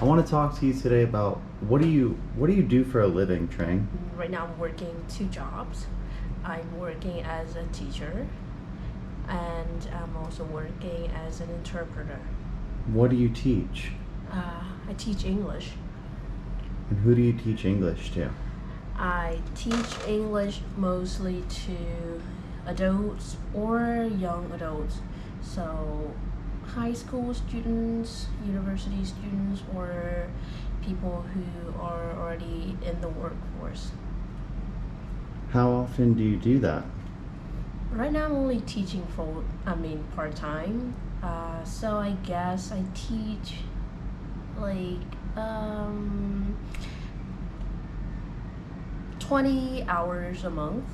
I want to talk to you today about what do you do for a living, Trang? Right now, I'm working two jobs. I'm working as a teacher, and I'm also working as an interpreter. What do you teach? I teach English. And who do you teach English to? I teach English mostly to adults or young adults. So, high school students, university students, or people who are already in the workforce. How often do you do that? Right now, I'm only teaching part time. So I guess I teach like 20 hours a month.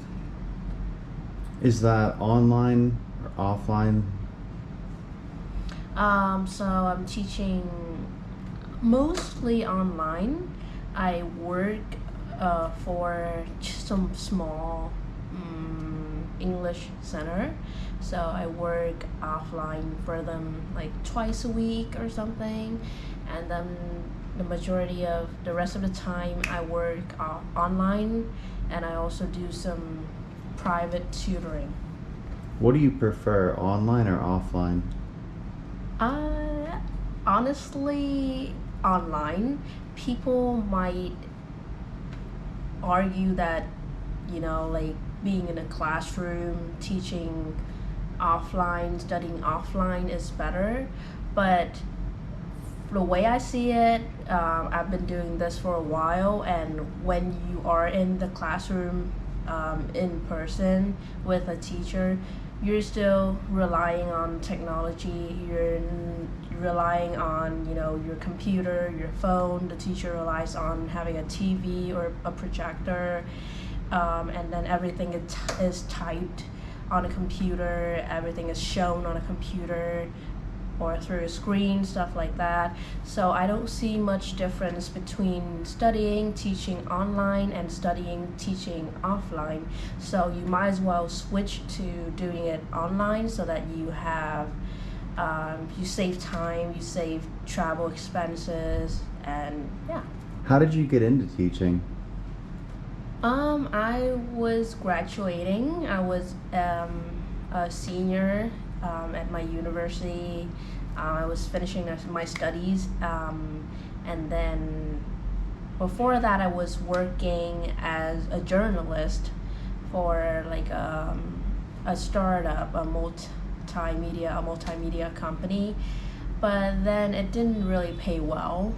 Is that online or offline? So I'm teaching mostly online. I work for some small English center. So I work offline for them like twice a week or something. And then the majority of the rest of the time I work online, and I also do some private tutoring. What do you prefer, online or offline? Honestly, online, people might argue that, like being in a classroom, teaching offline, studying offline is better. But the way I see it, I've been doing this for a while, and when you are in the classroom in person with a teacher, you're still relying on technology. You're relying on your computer, your phone. The teacher relies on having a TV or a projector, and then everything is typed on a computer. Everything is shown on a computer or through a screen, stuff like that. So I don't see much difference between studying, teaching online and studying, teaching offline. So you might as well switch to doing it online so that you save time, you save travel expenses, and yeah. How did you get into teaching? I was graduating. I was a senior at my university. I was finishing my studies, and then before that, I was working as a journalist for like a startup, a multimedia company. But then it didn't really pay well,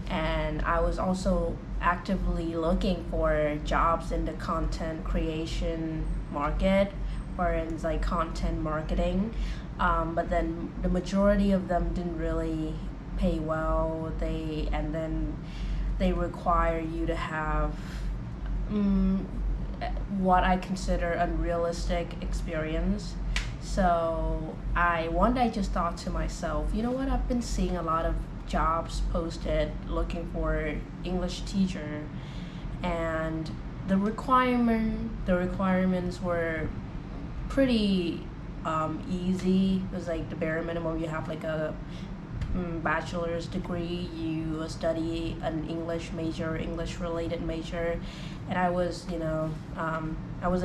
and I was also actively looking for jobs in the content creation market or in like content marketing. But then the majority of them didn't really pay well. They require you to have mm, what I consider unrealistic experience. So one day I just thought to myself, you know what? I've been seeing a lot of jobs posted looking for English teacher, and the requirements were pretty easy. It was like the bare minimum. You have like a bachelor's degree, you study an English major, English related major, and I wasn't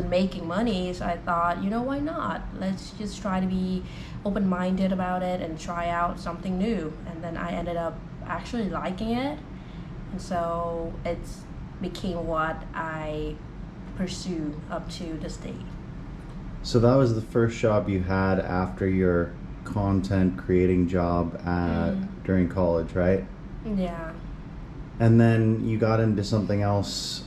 making money, so I thought, why not? Let's just try to be open minded about it and try out something new. And then I ended up actually liking it, and so it's became what I pursue up to this day. So that was the first job you had after your content creating job during college, right? Yeah. And then you got into something else,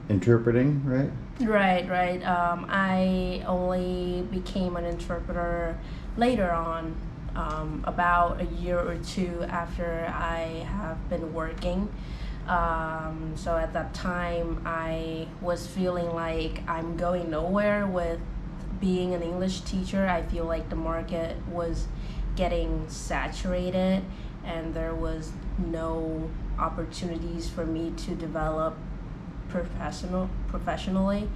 interpreting, right? Right. I only became an interpreter later on, about a year or two after I have been working. So at that time, I was feeling like I'm going nowhere with being an English teacher. I feel like the market was getting saturated, and there was no opportunities for me to develop professionally.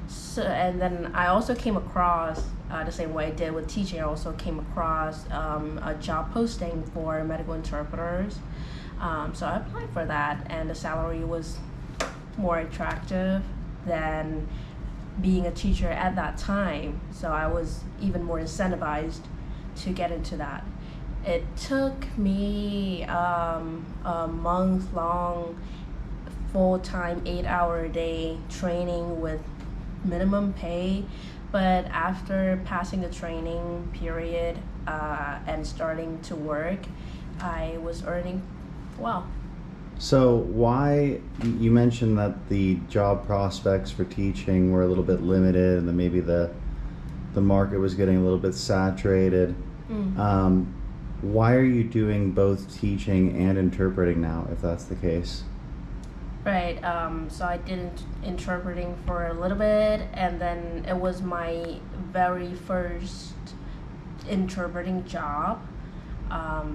So, and then I also came across, the same way I did with teaching, I also came across a job posting for medical interpreters. So I applied for that, and the salary was more attractive than being a teacher at that time. So I was even more incentivized to get into that. It took me a month long, full time, 8 hour a day training with minimum pay. But after passing the training period and starting to work, I was earning well. So why, you mentioned that the job prospects for teaching were a little bit limited, and then maybe the market was getting a little bit saturated. Why are you doing both teaching and interpreting now, if that's the case? Right. So I did interpreting for a little bit, and then it was my very first interpreting job.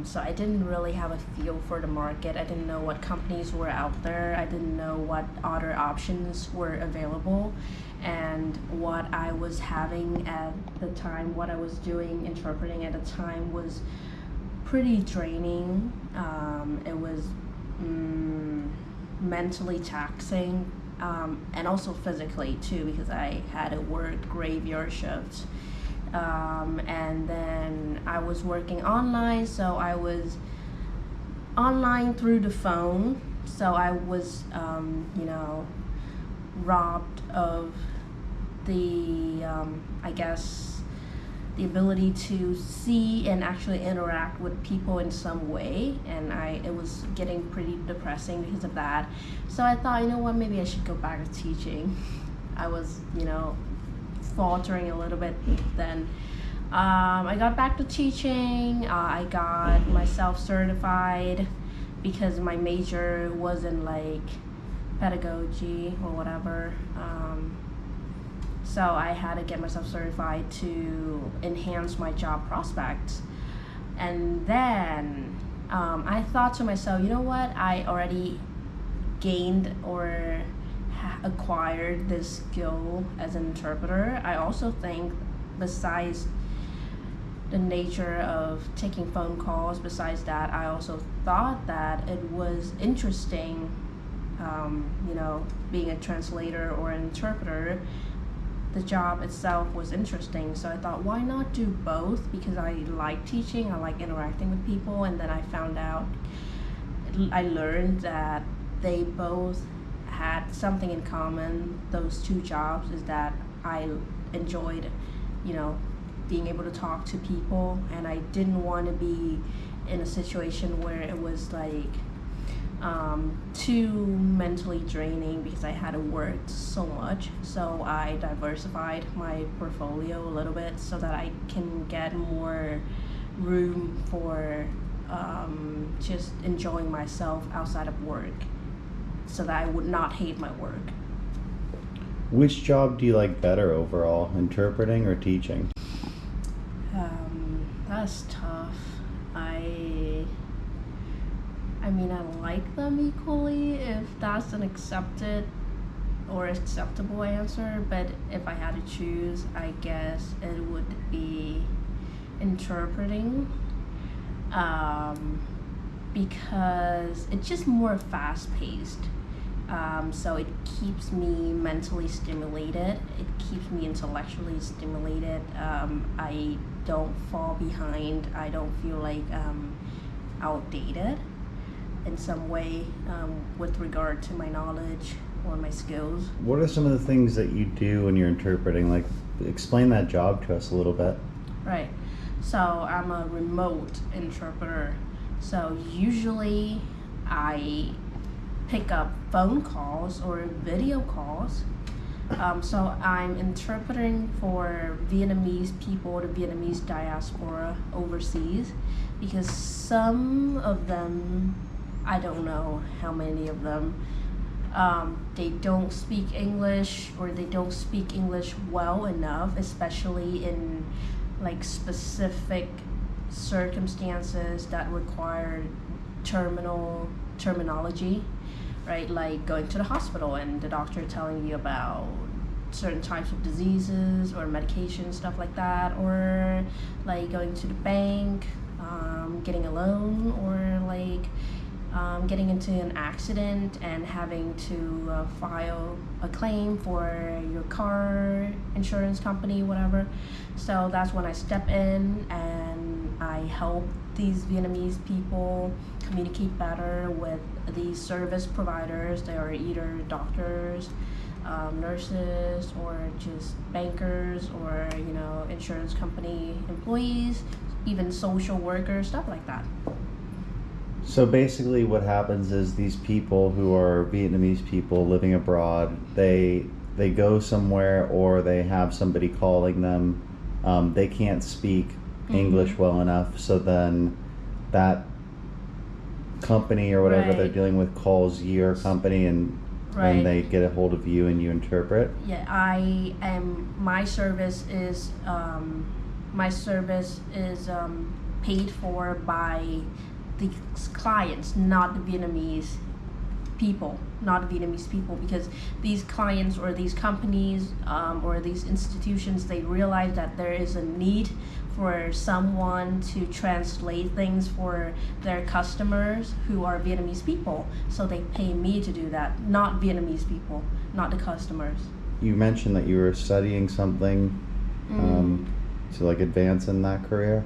So I didn't really have a feel for the market. I didn't know what companies were out there. I didn't know what other options were available. And what I was having at the time, what I was doing interpreting at the time was pretty draining. It was mentally taxing, and also physically too, because I had to work graveyard shifts. And then I was working online, so I was online through the phone. So I was, robbed of the, I guess, the ability to see and actually interact with people in some way, and it was getting pretty depressing because of that. So I thought, you know what, maybe I should go back to teaching. I was, faltering a little bit then. I got back to teaching. I got myself certified because my major was in like pedagogy or whatever. So I had to get myself certified to enhance my job prospects. And then I thought to myself, you know what, I already gained or acquired this skill as an interpreter. I also think, besides the nature of taking phone calls, besides that, I also thought that it was interesting, being a translator or an interpreter. The job itself was interesting, so I thought, why not do both? Because I like teaching, I like interacting with people, and then I learned that they both had something in common. Those two jobs is that I enjoyed, being able to talk to people, and I didn't want to be in a situation where it was like too mentally draining because I had to work so much. So I diversified my portfolio a little bit so that I can get more room for just enjoying myself outside of work, so that I would not hate my work. Which job do you like better overall, interpreting or teaching? That's tough. I mean, I like them equally, if that's an accepted or acceptable answer, but if I had to choose, I guess it would be interpreting, because it's just more fast-paced. So it keeps me mentally stimulated, it keeps me intellectually stimulated. I don't fall behind, I don't feel like outdated in some way with regard to my knowledge or my skills. What are some of the things that you do when you're interpreting? Like, explain that job to us a little bit. Right. So I'm a remote interpreter. So usually I pick up phone calls or video calls. So I'm interpreting for Vietnamese people, the Vietnamese diaspora overseas, because some of them, I don't know how many of them, they don't speak English, or they don't speak English well enough, especially in like specific circumstances that require terminology, right? Like going to the hospital and the doctor telling you about certain types of diseases or medication, stuff like that, or like going to the bank, getting a loan, or like getting into an accident and having to file a claim for your car insurance company, whatever. So that's when I step in and I help these Vietnamese people communicate better with these service providers. They are either doctors, nurses, or just bankers, or insurance company employees, even social workers, stuff like that. So basically what happens is these people who are Vietnamese people living abroad, they go somewhere or they have somebody calling them. They can't speak English well enough, so then that company or whatever they're dealing with calls your company, and they get a hold of you and you interpret. Yeah, my service is paid for by the clients, not the Vietnamese people, because these clients or these companies or these institutions, they realize that there is a need for someone to translate things for their customers who are Vietnamese people. So they pay me to do that, not Vietnamese people, not the customers. You mentioned that you were studying something to like advance in that career.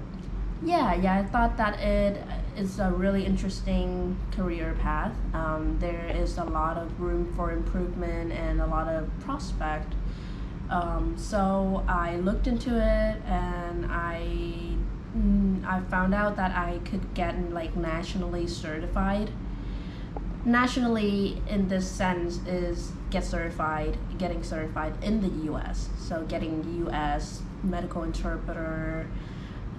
Yeah, I thought that it is a really interesting career path. There is a lot of room for improvement and a lot of prospect. So I looked into it, and I found out that I could get nationally certified. Nationally, in this sense, is getting certified in the U.S. So getting U.S. medical interpreter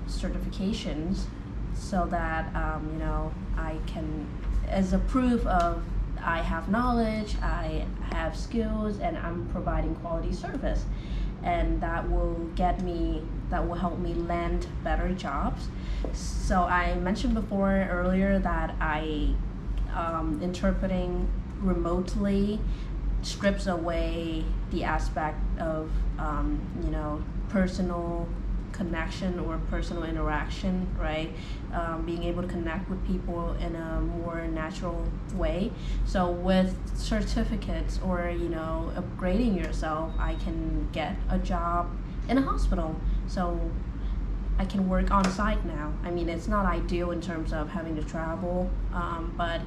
certifications, so that I can, as a proof of I have knowledge, I have skills, and I'm providing quality service, and that will help me land better jobs. So I mentioned earlier that interpreting remotely strips away the aspect of personal connection or personal interaction, right? Being able to connect with people in a more natural way. So with certificates or upgrading yourself, I can get a job in a hospital. So I can work on site now. I mean, it's not ideal in terms of having to travel, but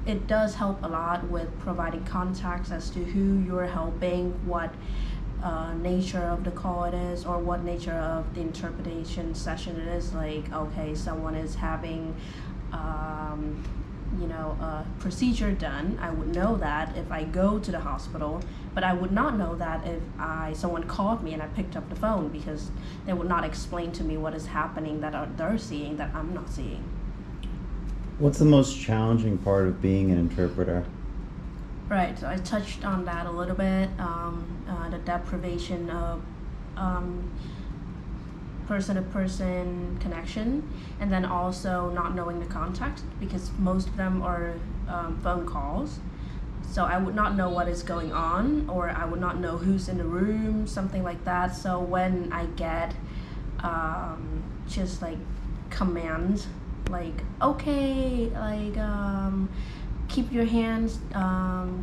it does help a lot with providing contacts as to who you're helping, what nature of the call it is, or what nature of the interpretation session it is. Like, okay, someone is having a procedure done. I would know that if I go to the hospital, but I would not know that if someone called me and I picked up the phone, because they would not explain to me what is happening that they're seeing that I'm not seeing. What's the most challenging part of being an interpreter? Right, so I touched on that a little bit, the deprivation of person-to-person connection, and then also not knowing the context, because most of them are phone calls. So I would not know what is going on, or I would not know who's in the room, something like that. So when I get just commands, okay, keep your hands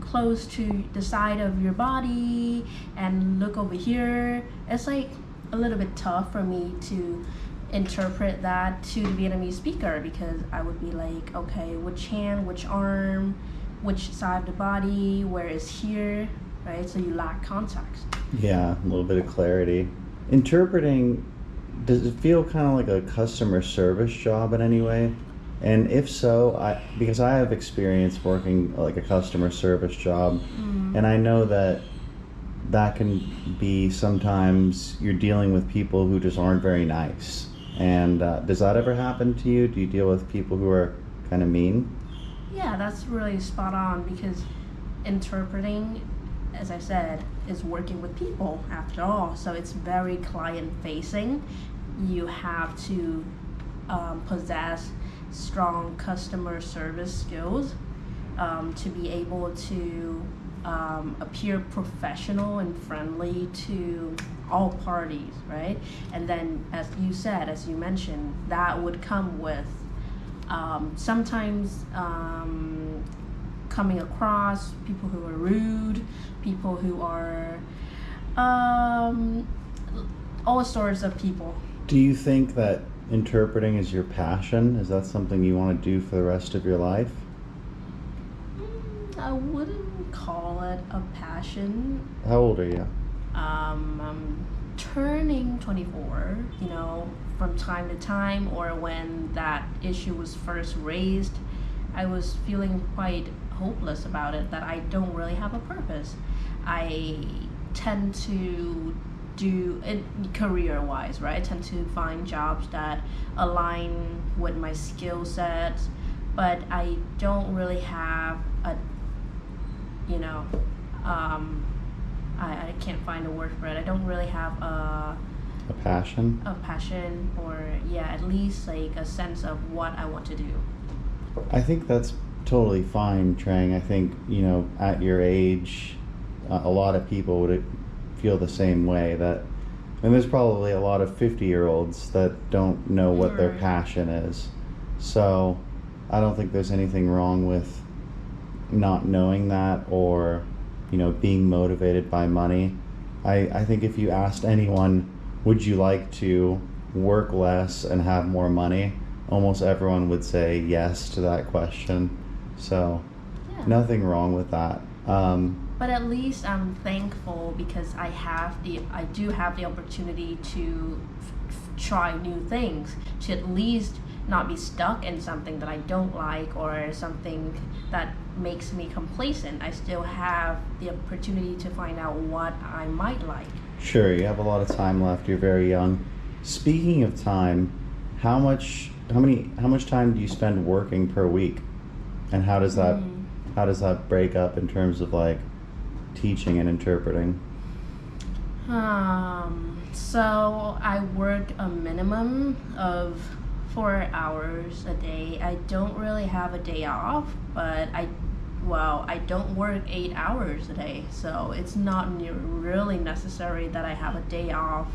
close to the side of your body and look over here. It's a little bit tough for me to interpret that to the Vietnamese speaker, because I would be like, okay, which hand, which arm, which side of the body, where is here, right? So you lack context. Yeah, a little bit of clarity. Interpreting, does it feel kind of like a customer service job in any way? And if so, because I have experience working like a customer service job, and I know that can be sometimes you're dealing with people who just aren't very nice. And does that ever happen to you? Do you deal with people who are kind of mean? Yeah, that's really spot on, because interpreting, as I said, is working with people after all. So it's very client facing. You have to possess strong customer service skills to be able to appear professional and friendly to all parties, right? And then, as you mentioned, that would come with Sometimes coming across people who are rude, people who are all sorts of people. Do you think that interpreting is your passion? Is that something you want to do for the rest of your life? I wouldn't call it a passion. How old are you? I'm turning 24, you know, from time to time, or when that issue was first raised, I was feeling quite hopeless about it, that I don't really have a purpose. I tend to do it career-wise, right? I tend to find jobs that align with my skill sets, but I don't really have a, you know, I can't find a word for it. I don't really have A passion? a passion, or yeah, at least like a sense of what I want to do. I think that's totally fine, Trang. I think, you know, at your age, a lot of people would feel the same way. That, and there's probably a lot of 50-year-olds that don't know what their Right. passion is. So I don't think there's anything wrong with not knowing that, or, you know, being motivated by money. I think if you asked anyone, would you like to work less and have more money, almost everyone would say yes to that question. So Yeah. nothing wrong with that. But at least I'm thankful because I do have the opportunity to try new things, to at least not be stuck in something that I don't like, or something that makes me complacent. I still have the opportunity to find out what I might like. Sure, you have a lot of time left. You're very young. Speaking of time, how much time do you spend working per week? And how does that break up in terms of like teaching and interpreting? So I work a minimum of 4 hours a day. I don't really have a day off, but I don't work 8 hours a day, so it's not really necessary that I have a day off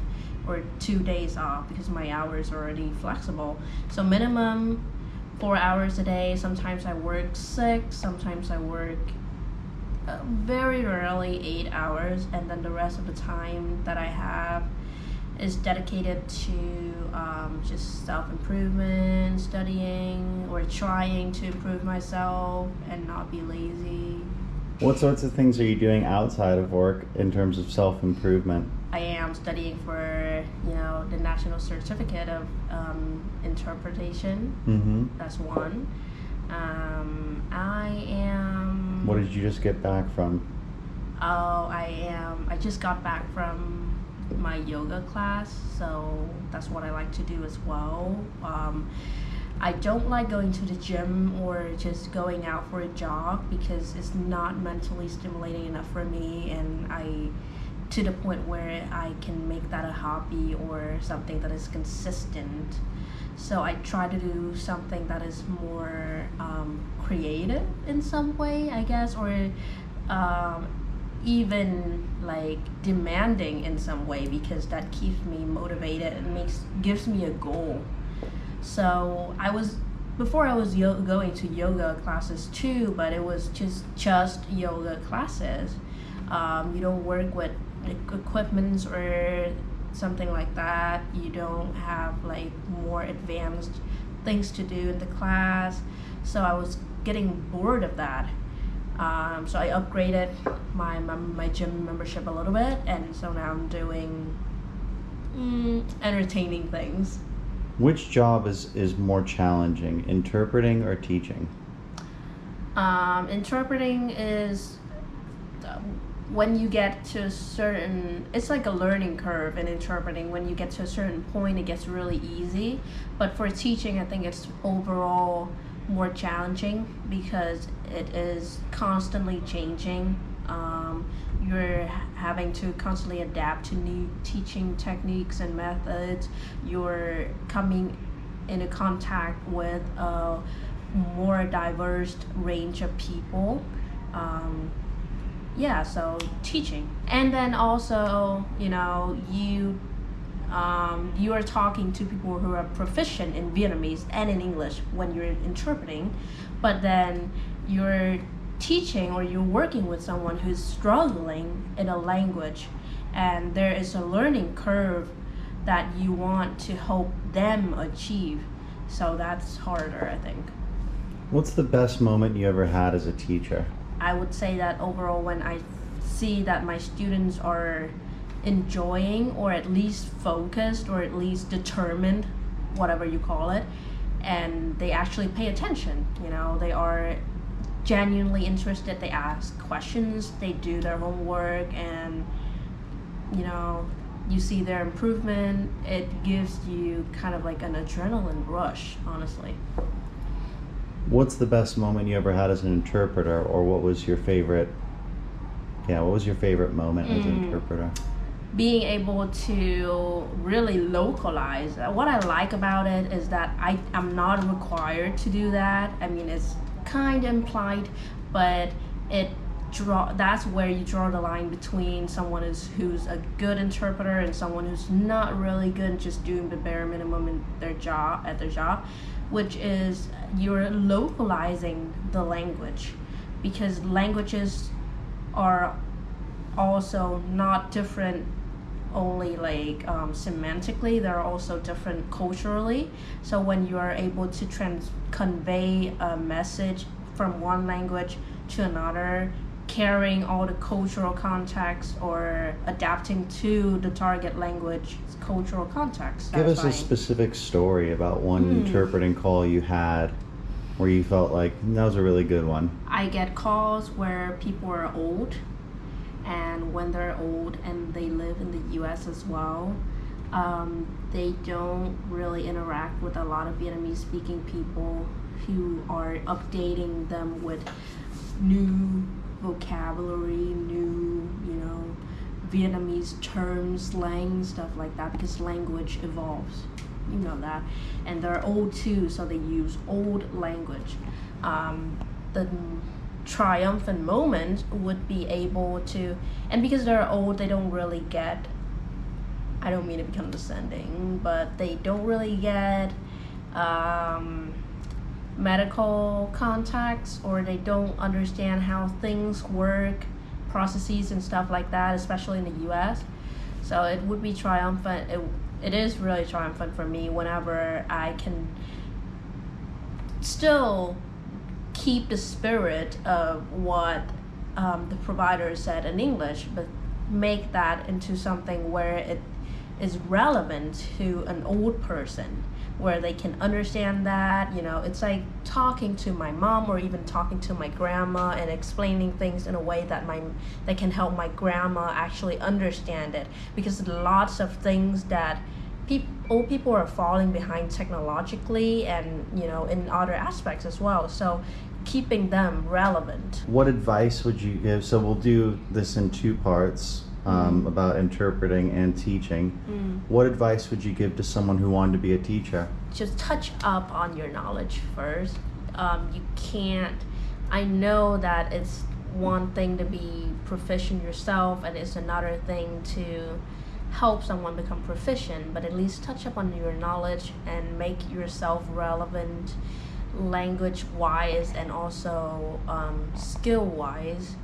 or 2 days off, because my hours are already flexible. So minimum 4 hours a day. Sometimes I work 6, sometimes I work very rarely 8 hours, and then the rest of the time that I have is dedicated to just self-improvement, studying, or trying to improve myself and not be lazy. What sorts of things are you doing outside of work in terms of self-improvement? I am studying for, you know, the National Certificate of Interpretation. Mm-hmm. That's one. I am. What did you just get back from? Oh, I just got back from my yoga class, so that's what I like to do as well. I don't like going to the gym or just going out for a jog, because it's not mentally stimulating enough for me, and to the point where I can make that a hobby or something that is consistent. So I try to do something that is more creative in some way, I guess, or even like demanding in some way, because that keeps me motivated and gives me a goal. So before I was going to yoga classes too, but it was just yoga classes. You don't work with equipments or something like that. You don't have like more advanced things to do in the class. So I was getting bored of that. So I upgraded my gym membership a little bit, and so now I'm doing entertaining things. Which job is more challenging, interpreting or teaching? Interpreting is when you get to a certain, it's like a learning curve in interpreting. When you get to a certain point, it gets really easy. But for teaching, I think it's overall more challenging, because it is constantly changing. You're having to constantly adapt to new teaching techniques and methods. You're coming into contact with a more diverse range of people. So teaching. And then also, you know, you You are talking to people who are proficient in Vietnamese and in English when you're interpreting, but then you're teaching or you're working with someone who's struggling in a language, and there is a learning curve that you want to help them achieve. So that's harder, I think. What's the best moment you ever had as a teacher? I would say that overall, when I see that my students are enjoying or at least focused or at least determined, whatever you call it, and they actually pay attention, they are genuinely interested, they ask questions, they do their homework, and you see their improvement, it gives you kind of like an adrenaline rush, honestly. What's the best moment you ever had as an interpreter, or what was your favorite moment as an interpreter? Being able to really localize. What I like about it is that I'm not required to do that. I mean, it's kind of implied, but that's where you draw the line between someone who's a good interpreter and someone who's not really good and just doing the bare minimum in their job, which is you're localizing the language, because languages are also not different only like semantically, they're also different culturally. So when you are able to convey a message from one language to another, carrying all the cultural context or adapting to the target language cultural context. Give us a specific story about one interpreting call you had where you felt like that was a really good one. I get calls where people are old, and when they're old and they live in the US as well, they don't really interact with a lot of Vietnamese speaking people who are updating them with new vocabulary, new, Vietnamese terms, slang, stuff like that, because language evolves, that. And they're old too, so they use old language. The triumphant moment would be able to, and because they're old, they don't really get, I don't mean to be condescending, but they don't really get medical contacts, or they don't understand how things work, processes and stuff like that, especially in the US. So it would be triumphant. It is really triumphant for me whenever I can still keep the spirit of what the provider said in English, but make that into something where it is relevant to an old person, where they can understand that. It's like talking to my mom or even talking to my grandma and explaining things in a way that can help my grandma actually understand it, because lots of things that old people are falling behind technologically and in other aspects as well, so keeping them relevant. What advice would you give? So we'll do this in two parts, about interpreting and teaching. What advice would you give to someone who wanted to be a teacher? Just touch up on your knowledge first. You can't, I know that it's one thing to be proficient yourself and it's another thing to help someone become proficient, but at least touch up on your knowledge and make yourself relevant language wise and also skill wise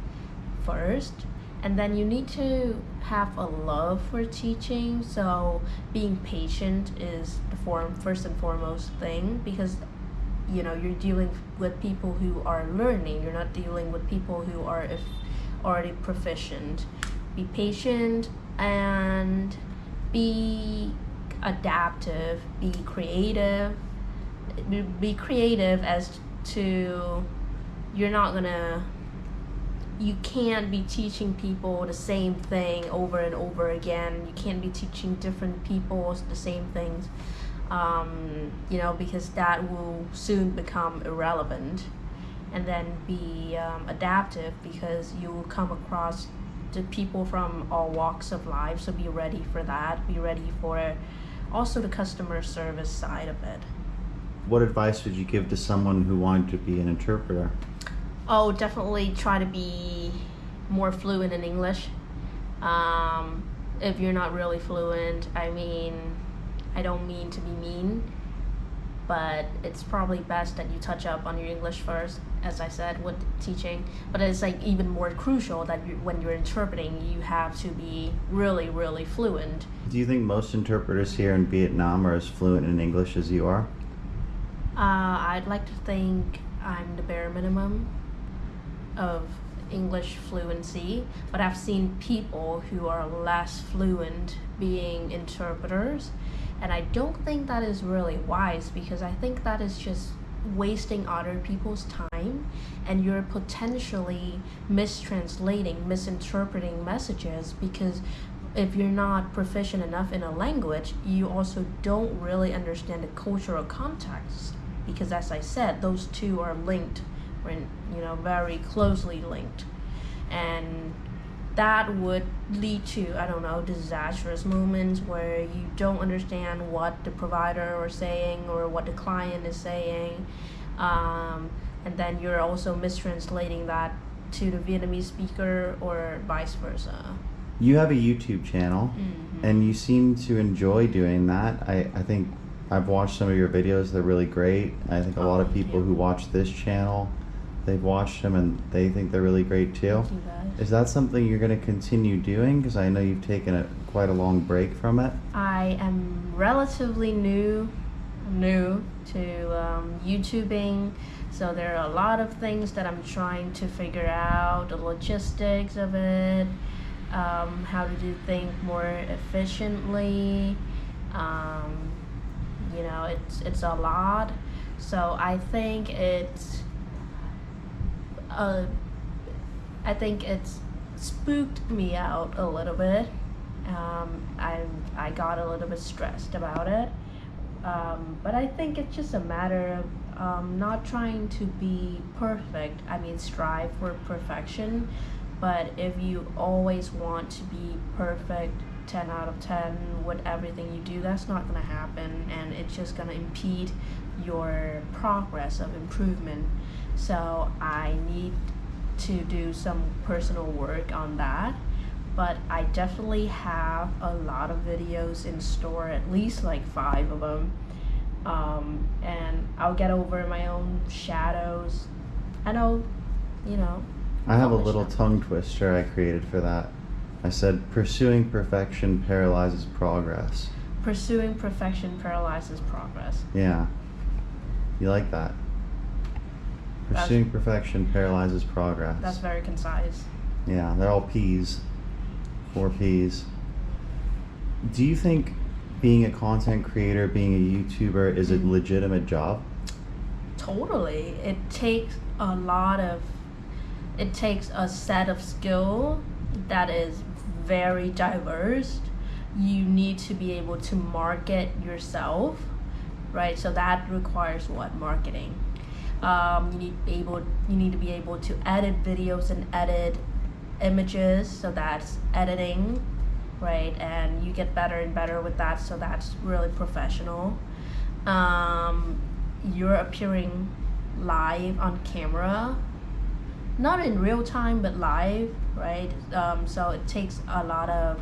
first. And then you need to have a love for teaching, so being patient is the first and foremost thing, because you're dealing with people who are learning, you're not dealing with people who are already proficient. Be patient and be adaptive, be creative as to you can't be teaching people the same thing over and over again. You can't be teaching different people the same things, because that will soon become irrelevant. And then be adaptive, because you will come across the people from all walks of life, so be ready for that. Be ready for also the customer service side of it. What advice would you give to someone who wanted to be an interpreter? Oh, definitely try to be more fluent in English. if you're not really fluent, I mean, I don't mean to be mean, but it's probably best that you touch up on your English first, as I said, with teaching. But it's like even more crucial that when you're interpreting, you have to be really, really fluent. Do you think most interpreters here in Vietnam are as fluent in English as you are? I'd like to think I'm the bare minimum of English fluency, but I've seen people who are less fluent being interpreters, and I don't think that is really wise, because I think that is just wasting other people's time, and you're potentially misinterpreting messages, because if you're not proficient enough in a language, you also don't really understand the cultural context, because as I said, those two are linked, very closely linked, and that would lead to, I don't know, disastrous moments where you don't understand what the provider is saying or what the client is saying, and then you're also mistranslating that to the Vietnamese speaker or vice versa. You have a YouTube channel, and you seem to enjoy doing that. I think I've watched some of your videos. They're really great. I think a lot of people who watch this channel, they've watched them and they think they're really great too. Thank you, guys. Is that something you're going to continue doing? Because I know you've taken quite a long break from it. I am relatively new to YouTubing, so there are a lot of things that I'm trying to figure out, the logistics of it, how to do things more efficiently. It's a lot, so I think it's spooked me out a little bit. I got a little bit stressed about it, but I think it's just a matter of not trying to be perfect. I mean, strive for perfection, but if you always want to be perfect 10 out of 10 with everything you do, that's not going to happen, and it's just going to impede your progress of improvement. So I need to do some personal work on that, but I definitely have a lot of videos in store, at least like 5 of them, and I'll get over my own shadows. I know, I have a little tongue twister I created for that. I said, pursuing perfection paralyzes progress. Pursuing perfection paralyzes progress. Yeah. You like that? Pursuing perfection paralyzes progress. That's very concise. Yeah, they're all P's. 4 P's. Do you think being a content creator, being a YouTuber, is a legitimate job? Totally. It takes a set of skill that is very diverse. You need to be able to market yourself, right? So that requires what? Marketing. You need to be able to edit videos and edit images, so that's editing, right? And you get better and better with that, so that's really professional. You're appearing live on camera, not in real time, but live, right? So it takes a lot of,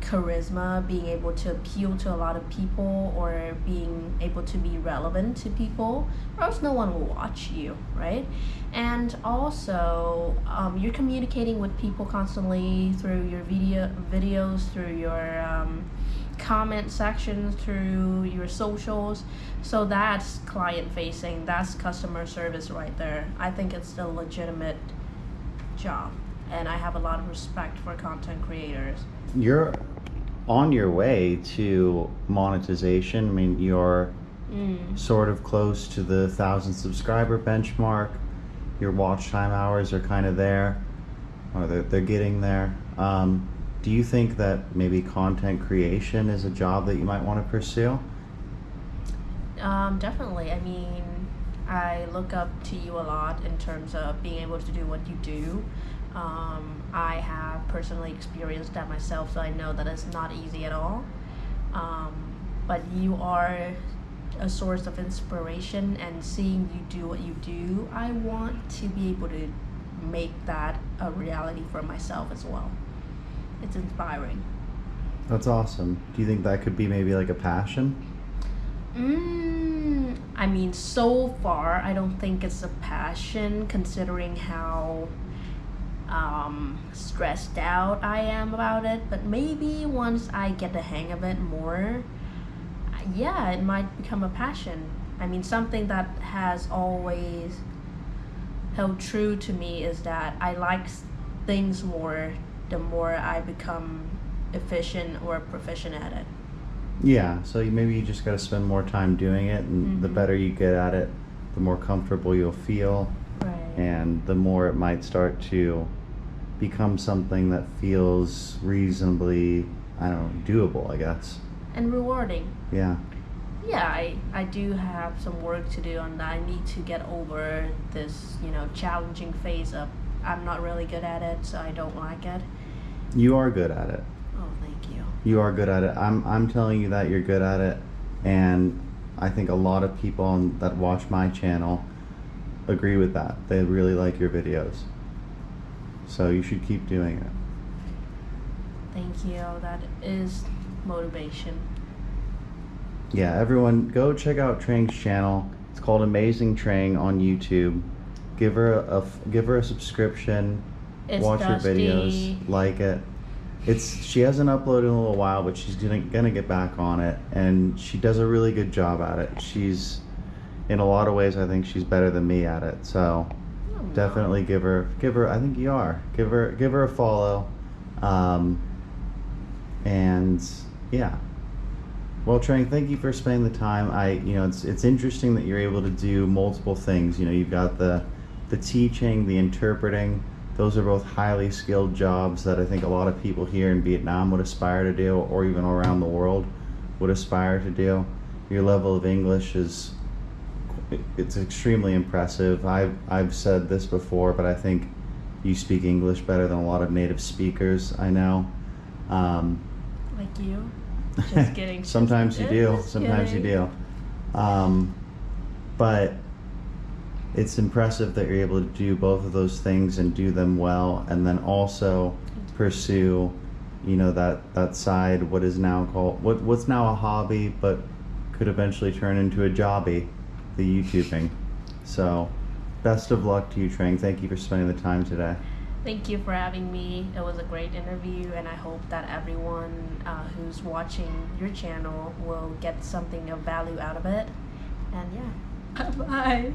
charisma, being able to appeal to a lot of people, or being able to be relevant to people, or else no one will watch you, right? And also, you're communicating with people constantly through your videos, through your comment sections, through your socials. So that's client facing, that's customer service right there. I think it's a legitimate job, and I have a lot of respect for content creators. You're on your way to monetization. I mean, you're sort of close to the 1,000 subscriber benchmark. Your watch time hours are kind of there, or they're getting there. Do you think that maybe content creation is a job that you might want to pursue? Definitely. I mean, I look up to you a lot in terms of being able to do what you do. I have personally experienced that myself, so I know that it's not easy at all. But you are a source of inspiration, and seeing you do what you do, I want to be able to make that a reality for myself as well. It's inspiring. That's awesome. Do you think that could be maybe like a passion? I mean, so far, I don't think it's a passion considering how stressed out I am about it. But maybe once I get the hang of it more, yeah, it might become a passion. I mean, something that has always held true to me is that I like things more the more I become efficient or proficient at it. Yeah, so maybe you just got to spend more time doing it, and the better you get at it, the more comfortable you'll feel, Right. and the more it might start to become something that feels reasonably, I don't know, doable, I guess. And rewarding. Yeah. Yeah, I do have some work to do on that. I need to get over this, challenging phase of I'm not really good at it, so I don't like it. You are good at it. Oh, thank you. You are good at it. I'm telling you that you're good at it, and I think a lot of people that watch my channel agree with that. They really like your videos. So you should keep doing it. Thank you. That is motivation. Yeah, everyone go check out Trang's channel. It's called Amazing Trang on YouTube. Give her a subscription. It's watch Dusty. her videos, like it. She hasn't uploaded in a little while, but she's gonna get back on it, and she does a really good job at it. She's, in a lot of ways, I think she's better than me at it. So definitely give her. I think you are. Give her a follow, and yeah. Well, Trang, thank you for spending the time. It's interesting that you're able to do multiple things. You've got the teaching, the interpreting. Those are both highly skilled jobs that I think a lot of people here in Vietnam would aspire to do, or even around the world would aspire to do. Your level of English it's extremely impressive. I've said this before, but I think you speak English better than a lot of native speakers I know. Like you. Just kidding. Sometimes you do. Sometimes you do. But it's impressive that you're able to do both of those things and do them well, and then also pursue, that side, what is now called, what's now a hobby, but could eventually turn into a jobby, the YouTubing. So, best of luck to you, Trang. Thank you for spending the time today. Thank you for having me. It was a great interview, and I hope that everyone who's watching your channel will get something of value out of it. And yeah, bye-bye.